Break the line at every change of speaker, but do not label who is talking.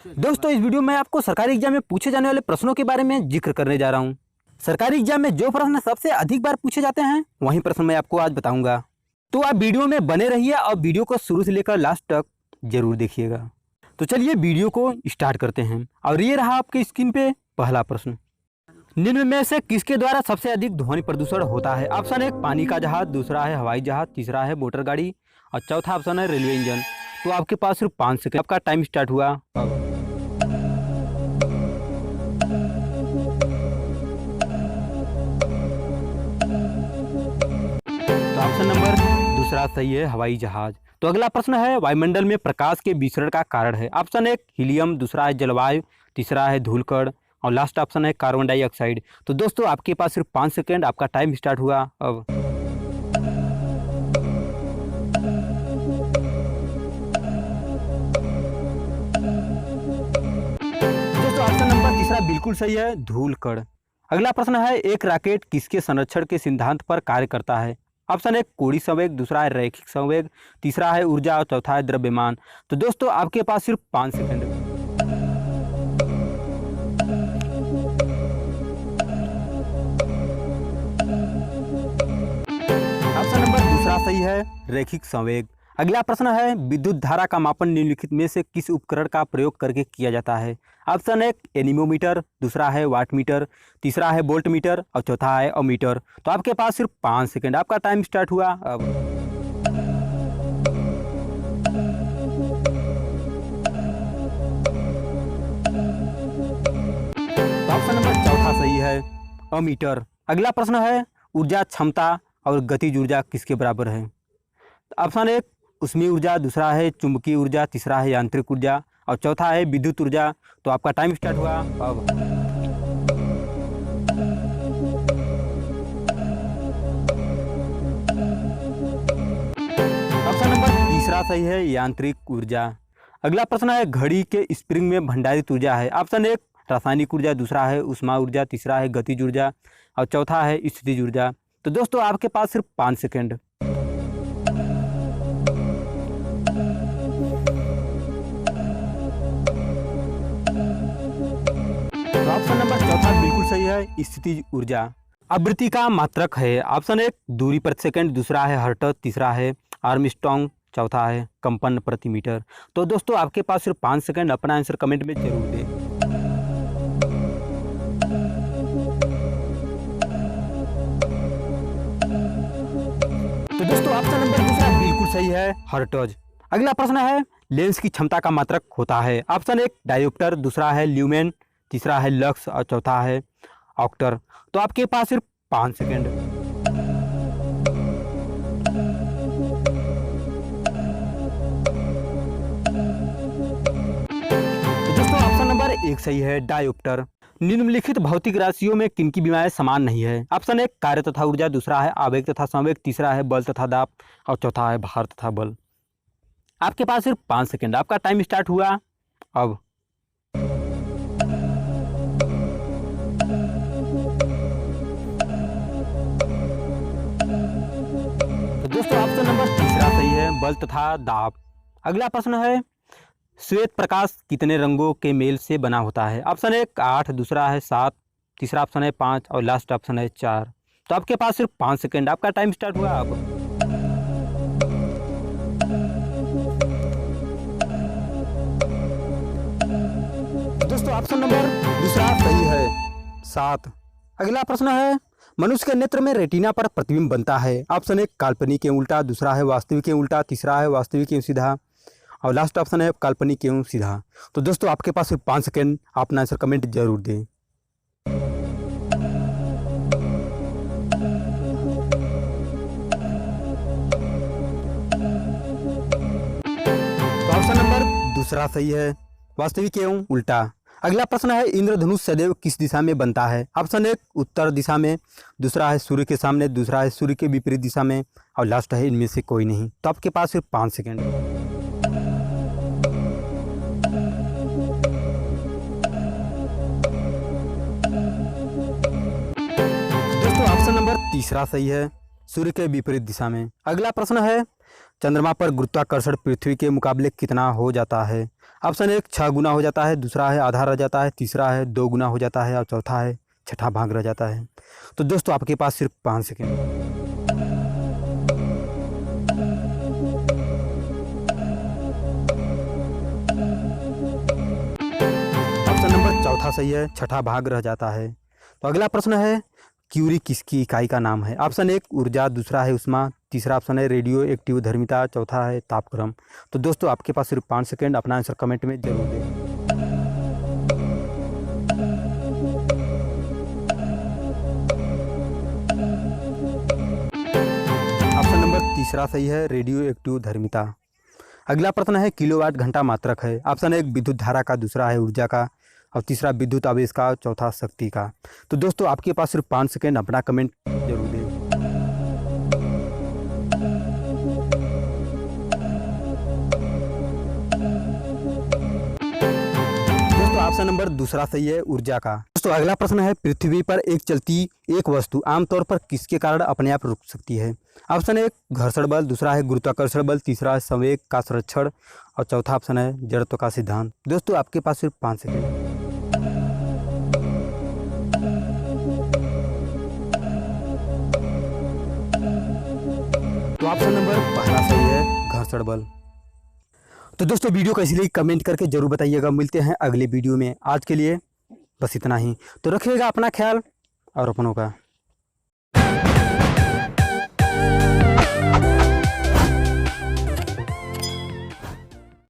दोस्तों, इस वीडियो में आपको सरकारी एग्जाम में पूछे जाने वाले प्रश्नों के बारे में जिक्र करने जा रहा हूं। सरकारी एग्जाम में जो प्रश्न सबसे अधिक बार पूछे जाते हैं वही प्रश्न मैं आपको आज बताऊंगा। तो आप वीडियो में बने रहिए और वीडियो को शुरू से लेकर लास्ट तक जरूर देखिएगा। तो चलिए वीडियो को स्टार्ट करते हैं। और ये रहा आपकी स्क्रीन पे पहला प्रश्न। निम्न में से किसके द्वारा सबसे अधिक ध्वनि प्रदूषण होता है? ऑप्शन 1 पानी का जहाज, दूसरा है हवाई जहाज, तीसरा है मोटर गाड़ी और चौथा ऑप्शन है रेलवे इंजन। तो आपके पास सिर्फ 5 सेकंड, आपका टाइम स्टार्ट हुआ। तो ऑप्शन नंबर दूसरा सही है, हवाई जहाज। तो अगला प्रश्न है, वायुमंडल में प्रकाश के विसरण का कारण है? ऑप्शन 1 हीलियम, दूसरा है जलवायु, तीसरा है धूलकण और लास्ट ऑप्शन है कार्बन डाइऑक्साइड। तो दोस्तों आपके पास सिर्फ 5 सेकंड, आपका टाइम स्टार्ट हुआ अब। दोस्तों ऑप्शन नंबर तीसरा बिल्कुल सही है, धूलकण। अगला प्रश्न है, एक रॉकेट किसके संरक्षण के सिद्धांत पर कार्य करता है? ऑप्शन 1 कोणीय संवेग, दूसरा है रैखिक संवेग, तीसरा है ऊर्जा और चौथा है द्रव्यमान। तो दोस्तों आपके पास सिर्फ 5 सेकंड। ऑप्शन नंबर दूसरा सही है, रैखिक संवेग। अगला प्रश्न है, विद्युत धारा का मापन निम्नलिखित में से किस उपकरण का प्रयोग करके किया जाता है? ऑप्शन 1 एनीमोमीटर, दूसरा है वाटमीटर, तीसरा है वोल्टमीटर और चौथा है अमीटर। तो आपके पास सिर्फ 5 सेकंड, आपका टाइम स्टार्ट हुआ अब। तो ऑप्शन नंबर चौथा सही है, अमीटर। अगला प्रश्न है, ऊर्जा क्षमता और गतिज ऊर्जा किसके बराबर है? ऑप्शन 1 ऊष्मीय ऊर्जा, दूसरा है चुंबकीय ऊर्जा, तीसरा है यांत्रिक ऊर्जा और चौथा है विद्युत ऊर्जा। तो आपका टाइम स्टार्ट हुआ अब। ऑप्शन नंबर तीसरा सही है, यांत्रिक ऊर्जा। अगला प्रश्न है, घड़ी के स्प्रिंग में भंडारित ऊर्जा है? ऑप्शन 1 रासायनिक ऊर्जा, दूसरा है ऊष्मा ऊर्जा, तीसरा है गतिज ऊर्जा और चौथा है स्थितिज ऊर्जा। तो दोस्तों आपके पास सिर्फ 5 सेकंड। तो ऑप्शन नंबर चौथा बिल्कुल सही है, स्थितिज ऊर्जा। आवृत्ति का मात्रक है? ऑप्शन 1 दूरी प्रति सेकंड, दूसरा है हर्ट्ज, तीसरा है आर्मस्ट्रांग, चौथा है कंपन प्रति मीटर। तो दोस्तों आपके पास सिर्फ 5 सेकंड, अपना आंसर कमेंट में जरूर दें। तो दोस्तों ऑप्शन नंबर दूसरा बिल्कुल सही है, हर्ट्ज। अगला प्रश्न है, लेंस की क्षमता का मात्रक होता है? ऑप्शन 1 डायोप्टर, दूसरा है ल्यूमेन, तीसरा है लक्स और चौथा है ऑक्टर। तो आपके पास सिर्फ 5 सेकंड। तो दोस्तों ऑप्शन नंबर 1 सही है, डायोप्टर। निम्नलिखित भौतिक राशियों में किनकी विमाएं समान नहीं है? ऑप्शन 1 कार्य तथा ऊर्जा, दूसरा है आवेग तथा संवेग, तीसरा है बल तथा दाब और चौथा है भार तथा बल। आपके पास सिर्फ 5 सेकंड, आपका टाइम स्टार्ट हुआ अब। तो दोस्तों ऑप्शन नंबर तीसरा सही है, बल तथा दाब। अगला प्रश्न है, श्वेत प्रकाश कितने रंगों के मेल से बना होता है? ऑप्शन 1 8, दूसरा है 7, तीसरा ऑप्शन है 5 और लास्ट ऑप्शन है 4। तो आपके पास सिर्फ 5 सेकंड, आपका टाइम स्टार्ट हुआ अब। दोस्तों ऑप्शन नंबर दूसरा सही है, 7। अगला प्रश्न है, मनुष्य के नेत्र में रेटिना पर प्रतिबिंब बनता है? ऑप्शन 1 काल्पनिक के उल्टा, दूसरा है वास्तविक के उल्टा, तीसरा है वास्तविक के सीधा और लास्ट ऑप्शन है काल्पनिक के सीधा। तो दोस्तों आपके पास सिर्फ 5 सेकंड, अपना आंसर कमेंट जरूर दें। तो ऑप्शन नंबर दूसरा सही है, वास्तविक एवं उल्टा। अगला प्रश्न है, इंद्रधनुष सदैव किस दिशा में बनता है? ऑप्शन 1 उत्तर दिशा में, दूसरा है सूर्य के सामने, दूसरा है सूर्य के विपरीत दिशा में और लास्ट है इनमें से कोई नहीं। तो आपके पास सिर्फ 5 सेकंड। दोस्तों ऑप्शन नंबर तीसरा सही है, सूर्य के विपरीत दिशा में। अगला प्रश्न है, चंद्रमा पर गुरुत्वाकर्षण पृथ्वी के मुकाबले कितना हो जाता है? ऑप्शन 1 6 गुना हो जाता है, दूसरा है आधा रह जाता है, तीसरा है 2 गुना हो जाता है और चौथा है छठा भाग रह जाता है। तो दोस्तों आपके पास सिर्फ 5 सेकेंड। ऑप्शन नंबर चौथा सही है, छठा भाग रह जाता है। तो अगला प्रश्न है, क्यूरी किसकी इकाई का नाम है? ऑप्शन 1 ऊर्जा, दूसरा है उष्मा, तीसरा ऑप्शन है रेडियो एक्टिव धर्मिता, चौथा है तापक्रम। तो दोस्तों आपके पास सिर्फ 5 सेकेंड, अपना आंसर कमेंट में जरूर दें। ऑप्शन नंबर तीसरा सही है, रेडियो एक्टिव धर्मिता। अगला प्रश्न है, किलोवाट घंटा मात्रक है? ऑप्शन 1 विद्युत धारा का, दूसरा है ऊर्जा का और तीसरा विद्युत आवेश का, चौथा शक्ति का। तो दोस्तों आपके पास सिर्फ 5 सेकेंड, अपना कमेंट जरूर दें। दोस्तों ऑप्शन नंबर दूसरा सही है, ऊर्जा का। दोस्तों अगला प्रश्न है, पृथ्वी पर एक चलती एक वस्तु आमतौर पर किसके कारण अपने आप रुक सकती है? ऑप्शन 1 घर्षण बल, दूसरा है गुरुत्वाकर्षण बल, तीसरा है संवेग का संरक्षण और चौथा ऑप्शन है जड़त्व का सिद्धांत। दोस्तों आपके पास सिर्फ 5 सेकेंड। तो ऑप्शन नंबर पहला सही है, घर्षण बल। तो दोस्तों वीडियो को इसलिए कमेंट करके जरूर बताइएगा। मिलते हैं अगले वीडियो में, आज के लिए बस इतना ही। तो रखिएगा अपना ख्याल और अपनों का।